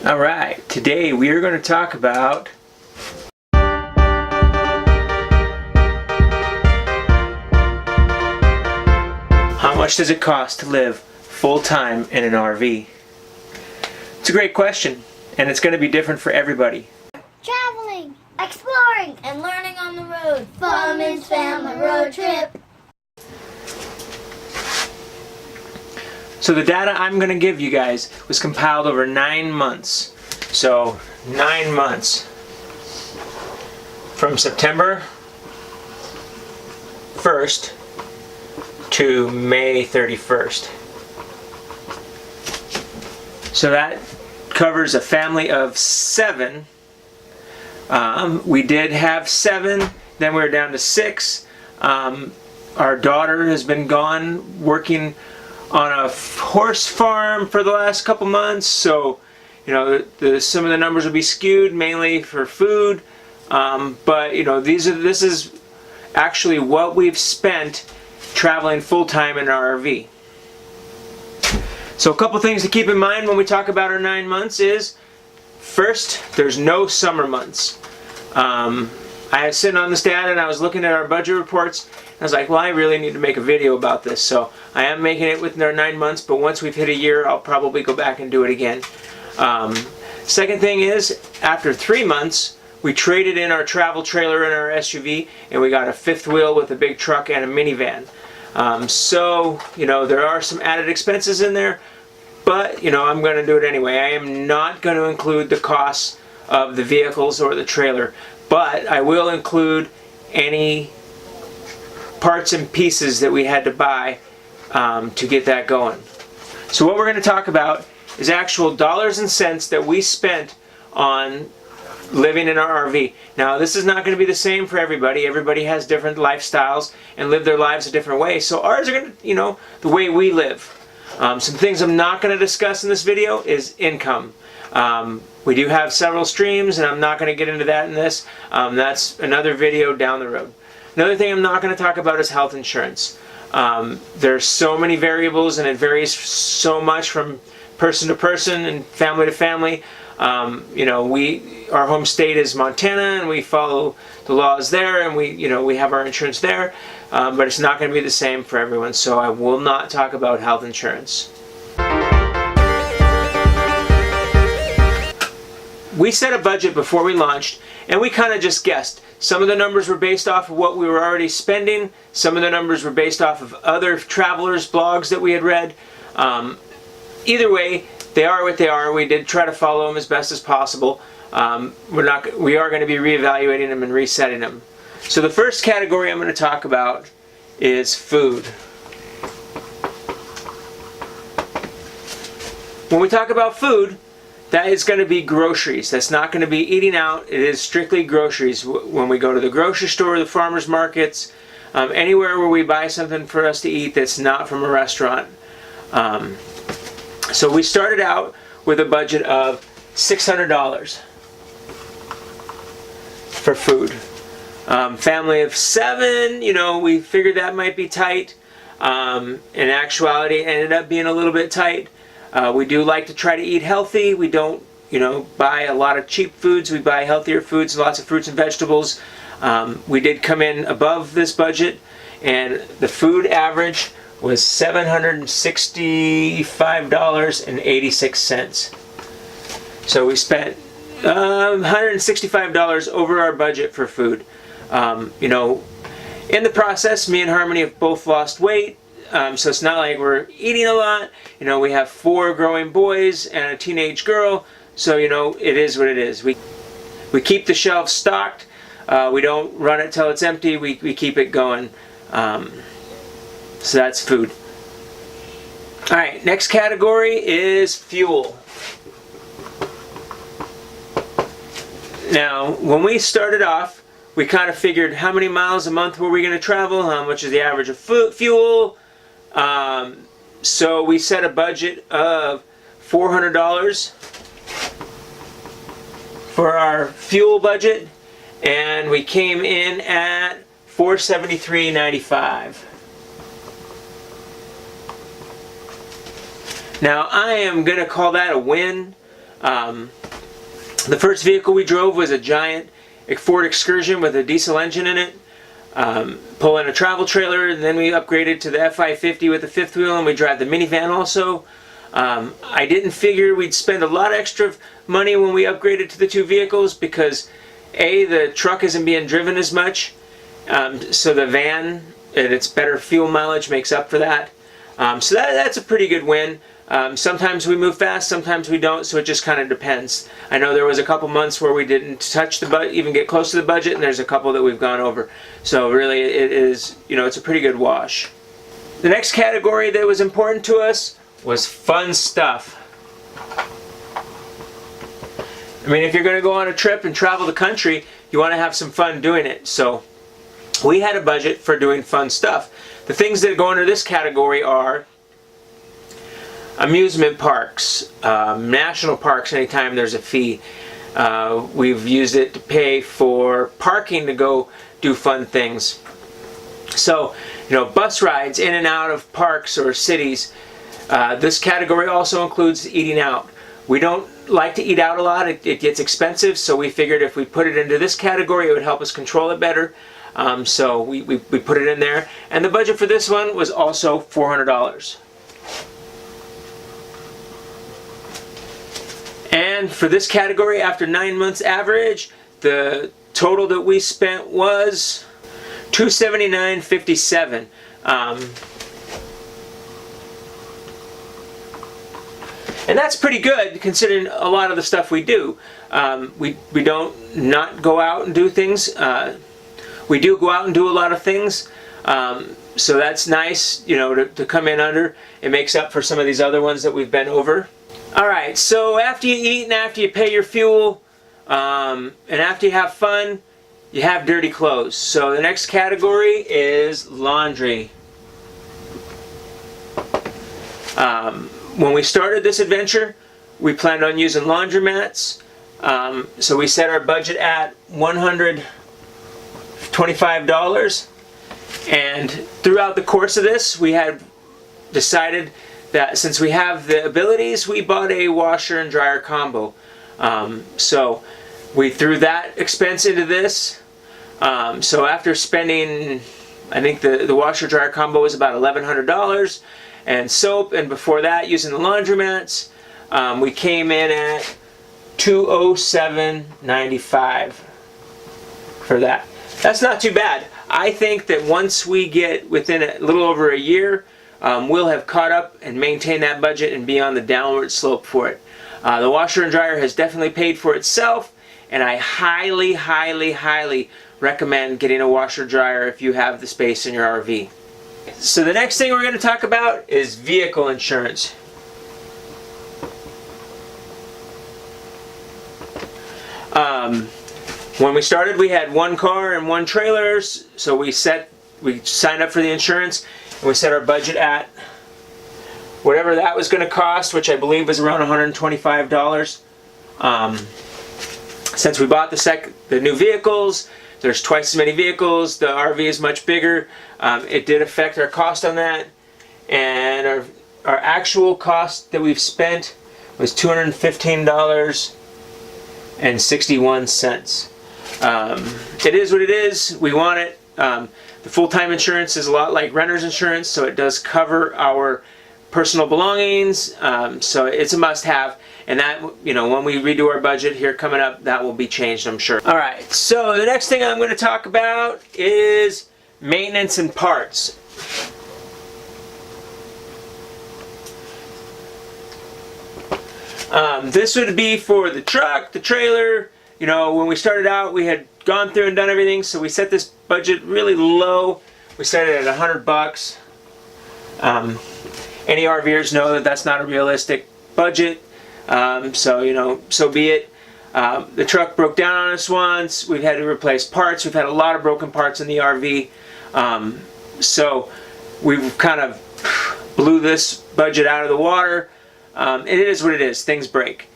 Alright, today we are going to talk about how much does it cost to live full-time in an RV? It's a great question, and it's going to be different for everybody. Traveling, exploring, and learning on the road. Fun Misc Family Road Trip. So the data I'm going to give you guys was compiled over 9 months. So 9 months from September 1st to May 31st. So that covers a family of 7. We did have 7, then we were down to 6. Our daughter has been gone working on a horse farm for the last couple months, so you know some of the numbers will be skewed mainly for food, but you know this is actually what we've spent traveling full-time in our RV. So a couple things to keep in mind when we talk about our 9 months is, first, there's no summer months. I was sitting on this data and I was looking at our budget reports. I was like, well, I really need to make a video about this. So I am making it within our 9 months, but once we've hit a year, I'll probably go back and do it again. Second thing is, after 3 months, we traded in our travel trailer and our SUV, and we got a 5th wheel with a big truck and a minivan. So, you know, there are some added expenses in there, but, you know, I'm going to do it anyway. I am not going to include the costs of the vehicles or the trailer, but I will include any parts and pieces that we had to buy to get that going. So what we're going to talk about is actual dollars and cents that we spent on living in our RV. Now, this is not going to be the same for everybody. Everybody has different lifestyles and live their lives a different way. So ours are going to, you know, the way we live. Some things I'm not going to discuss in this video is income. We do have several streams, and I'm not going to get into that in this. That's another video down the road. Another thing I'm not going to talk about is health insurance. There's so many variables, and it varies so much from person to person and family to family. You know, our home state is Montana, and we follow the laws there, and we have our insurance there. But it's not going to be the same for everyone, so I will not talk about health insurance. We set a budget before we launched, and we kind of just guessed. Some of the numbers were based off of what we were already spending. Some of the numbers were based off of other travelers' blogs that we had read. Either way, they are what they are. We did try to follow them as best as possible. We are going to be reevaluating them and resetting them. So the first category I'm going to talk about is food. When we talk about food, that is going to be groceries. That's not going to be eating out. It is strictly groceries. When we go to the grocery store, the farmers markets, anywhere where we buy something for us to eat that's not from a restaurant. So we started out with a budget of $600 for food. Family of 7, you know, we figured that might be tight. In actuality, it ended up being a little bit tight. We do like to try to eat healthy. We don't, you know, buy a lot of cheap foods. We buy healthier foods, lots of fruits and vegetables. We did come in above this budget, and the food average was $765.86. So we spent $165 over our budget for food. You know, in the process, me and Harmony have both lost weight. So it's not like we're eating a lot. You know, we have 4 growing boys and a teenage girl. So, you know, it is what it is. We keep the shelves stocked. We don't run it till it's empty. We keep it going. So that's food. Alright, next category is fuel. Now, when we started off, we kind of figured how many miles a month were we going to travel, how much is the average of fuel. So we set a budget of $400 for our fuel budget, and we came in at $473.95. Now I am going to call that a win. The first vehicle we drove was a giant Ford Excursion with a diesel engine in it, pulling a travel trailer, and then we upgraded to the F550 with the fifth wheel, and we drive the minivan also. I didn't figure we'd spend a lot of extra money when we upgraded to the two vehicles because A, the truck isn't being driven as much, so the van and its better fuel mileage makes up for that. So that's a pretty good win. Sometimes we move fast, sometimes we don't, so it just kind of depends. I know there was a couple months where we didn't touch the budget, even get close to the budget, and there's a couple that we've gone over. So really it is, it's a pretty good wash. The next category that was important to us was fun stuff. I mean, if you're going to go on a trip and travel the country, you want to have some fun doing it. So we had a budget for doing fun stuff. The things that go under this category are amusement parks, national parks anytime there's a fee. We've used it to pay for parking to go do fun things. So, bus rides in and out of parks or cities. This category also includes eating out. We don't like to eat out a lot. It gets expensive, so we figured if we put it into this category, it would help us control it better. So we put it in there. And the budget for this one was also $400. And for this category, after 9 months average, the total that we spent was $279.57. And that's pretty good considering a lot of the stuff we do. We don't not go out and do things. We do go out and do a lot of things. So that's nice, to come in under. It makes up for some of these other ones that we've been over. Alright, so after you eat and after you pay your fuel, and after you have fun, you have dirty clothes. So the next category is laundry. When we started this adventure, we planned on using laundromats. So we set our budget at $125. And throughout the course of this, we had decided that since we have the abilities, we bought a washer and dryer combo. So we threw that expense into this. So after spending, I think the washer dryer combo was about $1,100, and soap, and before that using the laundromats, we came in at $207.95 for that. That's not too bad. I think that once we get within a little over a year, we'll have caught up and maintained that budget and be on the downward slope for it. The washer and dryer has definitely paid for itself, and I highly, highly, highly recommend getting a washer dryer if you have the space in your RV. So the next thing we're going to talk about is vehicle insurance. When we started, we had one car and one trailer, so we signed up for the insurance, and we set our budget at whatever that was going to cost, which I believe was around $125. Since we bought the new vehicles, there's twice as many vehicles, the RV is much bigger, it did affect our cost on that, and our actual cost that we've spent was $215.61. It is what it is. We want it. The full-time insurance is a lot like renter's insurance, so it does cover our personal belongings, so it's a must-have. And that, when we redo our budget here coming up, that will be changed, I'm sure. Alright, so the next thing I'm going to talk about is maintenance and parts. This would be for the truck, the trailer. When we started out, we had gone through and done everything, so we set this budget really low. We set it at $100. Any RVers know that that's not a realistic budget. So be it. The truck broke down on us once. We've had to replace parts. We've had a lot of broken parts in the RV. So we've kind of blew this budget out of the water. It is what it is. Things break.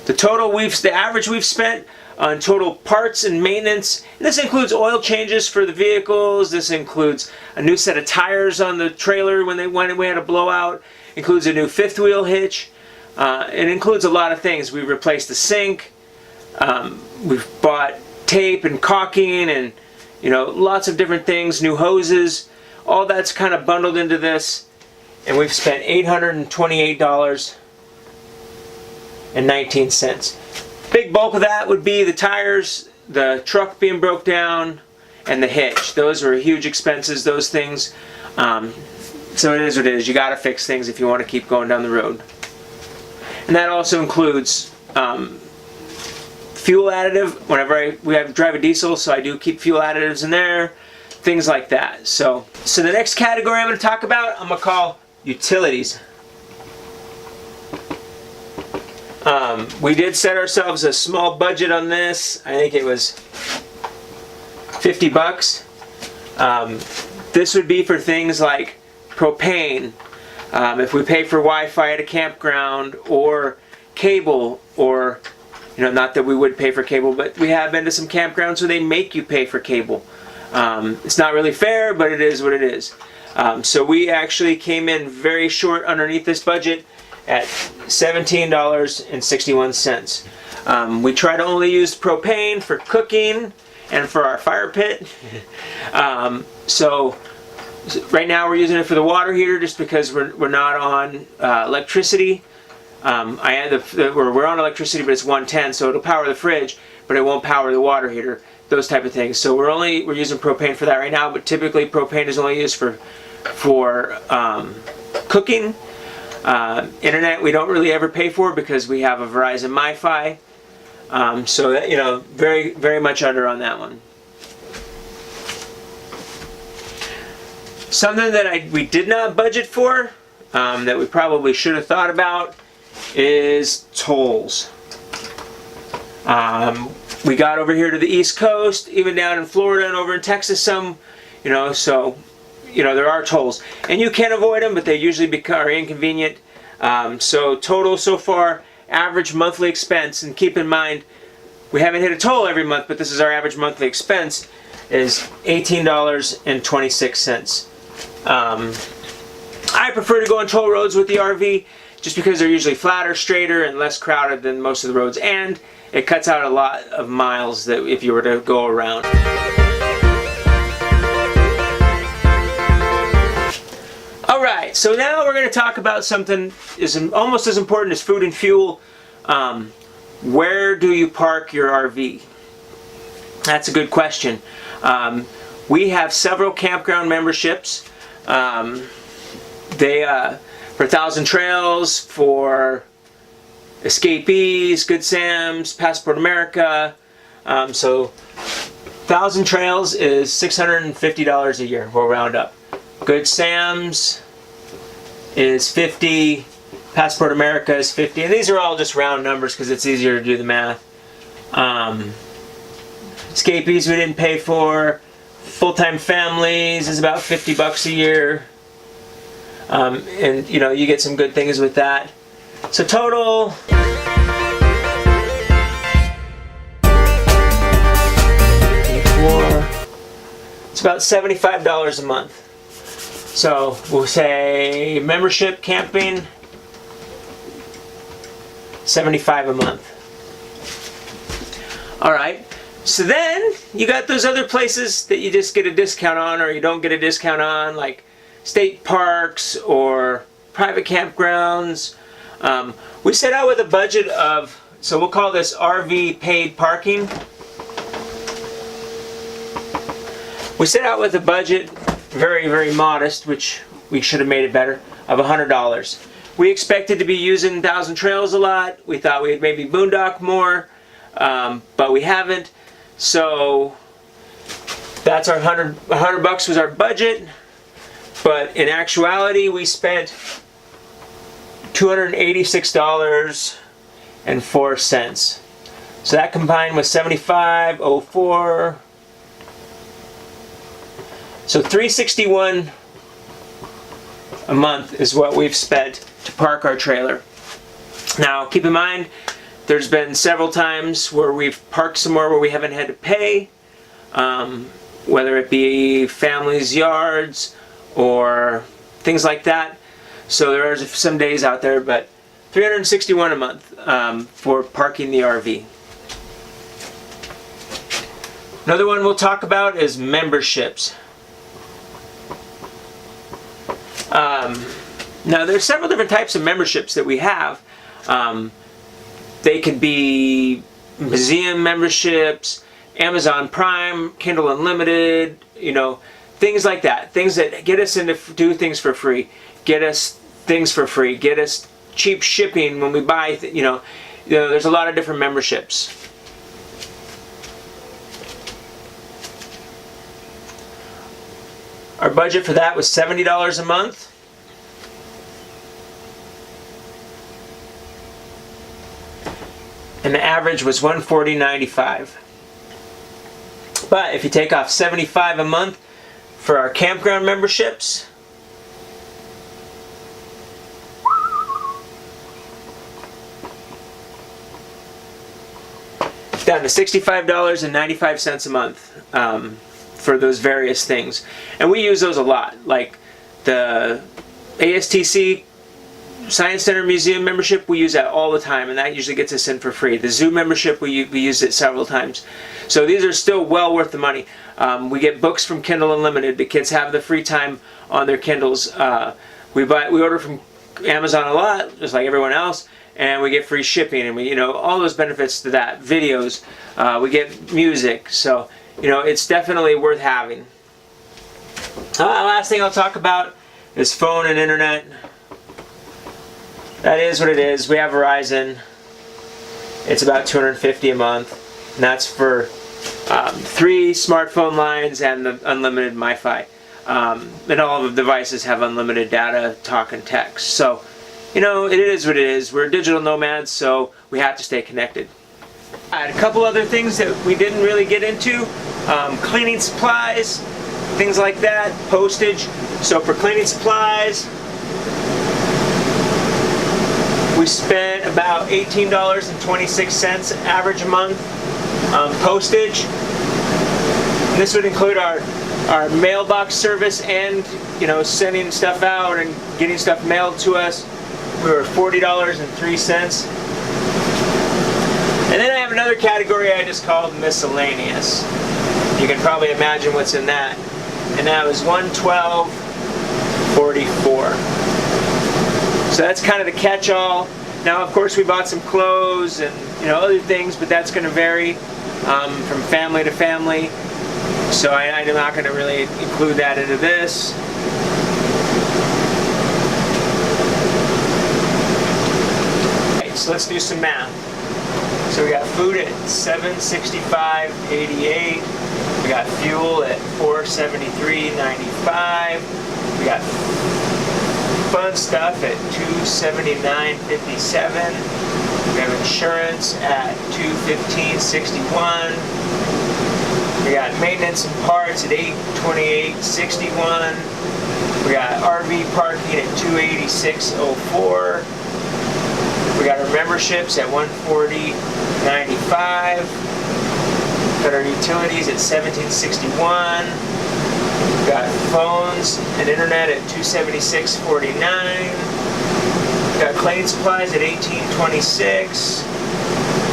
The average we've spent on total parts and maintenance, and this includes oil changes for the vehicles, this includes a new set of tires on the trailer when we had a blowout, includes a new fifth wheel hitch, It includes a lot of things. We've replaced the sink. We've bought tape and caulking and lots of different things, new hoses. All that's kind of bundled into this, and we've spent $828.19. Big bulk of that would be the tires, the truck being broke down, and the hitch. Those are huge expenses, those things. So it is what it is. You got to fix things if you want to keep going down the road. And that also includes fuel additive. Whenever we drive a diesel, so I do keep fuel additives in there, things like that. So the next category I'm going to talk about, I'm going to call utilities. We did set ourselves a small budget on this. I think it was $50. This would be for things like propane, if we pay for Wi-Fi at a campground, or cable, or not that we would pay for cable, but we have been to some campgrounds where they make you pay for cable. It's not really fair, but it is what it is. So we actually came in very short underneath this budget at $17.61. We try to only use propane for cooking and for our fire pit. So right now we're using it for the water heater just because we're not on electricity. We're on electricity, but it's 110, so it'll power the fridge, but it won't power the water heater. Those type of things. So we're using propane for that right now, but typically propane is only used for cooking. Internet we don't really ever pay for because we have a Verizon MiFi. So that, very, very much under on that one. Something that we did not budget for, that we probably should have thought about, is tolls. We got over here to the East Coast, even down in Florida and over in Texas some, so there are tolls. And you can avoid them, but they usually are inconvenient. So total so far, average monthly expense, and keep in mind, we haven't hit a toll every month, but this is our average monthly expense, is $18.26. I prefer to go on toll roads with the RV just because they're usually flatter, straighter, and less crowded than most of the roads, and it cuts out a lot of miles that if you were to go around. Alright, so now we're going to talk about something almost as important as food and fuel. Where do you park your RV? That's a good question. We have several campground memberships. For Thousand Trails, for Escapees, Good Sam's, Passport America. So Thousand Trails is $650 a year. We'll round up. Good Sam's is $50. Passport America is $50. And these are all just round numbers because it's easier to do the math. Escapees we didn't pay for. Fulltime Families is about $50 a year. And you get some good things with that. So total, it's about $75 a month. So we'll say membership camping, $75 a month. Alright, so then you got those other places that you just get a discount on or you don't get a discount on, like state parks or private campgrounds. We set out with a budget of, so we'll call this RV paid parking. We set out with a budget, very, very modest, which we should have made it better, of $100. We expected to be using Thousand Trails a lot. We thought we'd maybe boondock more, but we haven't. So that's our $100 was our budget. But in actuality, we spent $286.04. So that combined with $75.04. So $361 a month is what we've spent to park our trailer. Now, keep in mind, there's been several times where we've parked somewhere where we haven't had to pay, whether it be families' yards or things like that. So there are some days out there, but $361 a month for parking the RV. Another one we'll talk about is memberships. Now there's several different types of memberships that we have. They could be museum memberships, Amazon Prime, Kindle Unlimited, things like that. Things that get us into do things for free, get us things for free, get us cheap shipping when we buy, there's a lot of different memberships. Our budget for that was $70 a month. And the average was $140.95. But if you take off $75 a month for our campground memberships, down to $65.95 a month for those various things. And we use those a lot, like the ASTC Science Center Museum membership. We use that all the time, and that usually gets us in for free. The zoo membership, we use it several times. So these are still well worth the money. We get books from Kindle Unlimited. The kids have the free time on their Kindles. We order from Amazon a lot, just like everyone else, and we get free shipping, and we all those benefits to that. Videos, we get music, so it's definitely worth having. Last thing I'll talk about is phone and internet. That is what it is. We have Verizon. It's about $250 a month, and that's for 3 smartphone lines and the unlimited MiFi. And all of the devices have unlimited data, talk, and text. So, it is what it is. We're digital nomads, so we have to stay connected. I had a couple other things that we didn't really get into. Cleaning supplies, things like that, postage. So for cleaning supplies, we spent about $18.26 average a month on postage. And this would include our mailbox service and sending stuff out and getting stuff mailed to us. We were $40.03. And then I have another category I just called miscellaneous. You can probably imagine what's in that. And that was $112.44. So that's kind of the catch-all. Now, of course, we bought some clothes and other things, but that's going to vary from family to family. So I'm not going to really include that into this. Right, so let's do some math. So we got food at $765.88. We got fuel at $473.95. We got fun stuff at $279.57. We have insurance at $215.61. We got maintenance and parts at $828.61. We got RV parking at $286.04. We got our memberships at $140.95. Got our utilities at $17.61. We got phones and internet at $276.49. We got cleaning supplies at $18.26.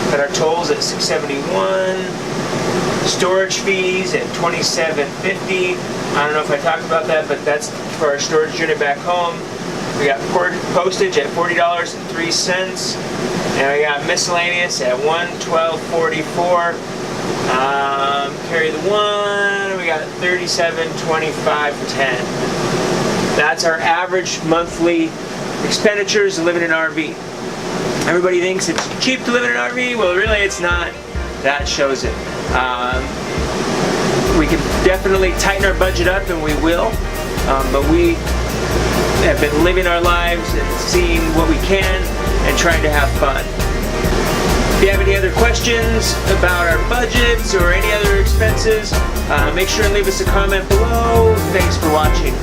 Got our tolls at $671. Storage fees at $27.50. I don't know if I talked about that, but that's for our storage unit back home. We got postage at $40.03. And we got miscellaneous at $112.44. Carry the one. We got $37.25 for 10. That's our average monthly expenditures of living in an RV. Everybody thinks it's cheap to live in an RV. Well, really, it's not. That shows it. We can definitely tighten our budget up, and we will. But we have been living our lives and seeing what we can and trying to have fun. If you have any other questions about our budgets or any other expenses, make sure and leave us a comment below. Thanks for watching.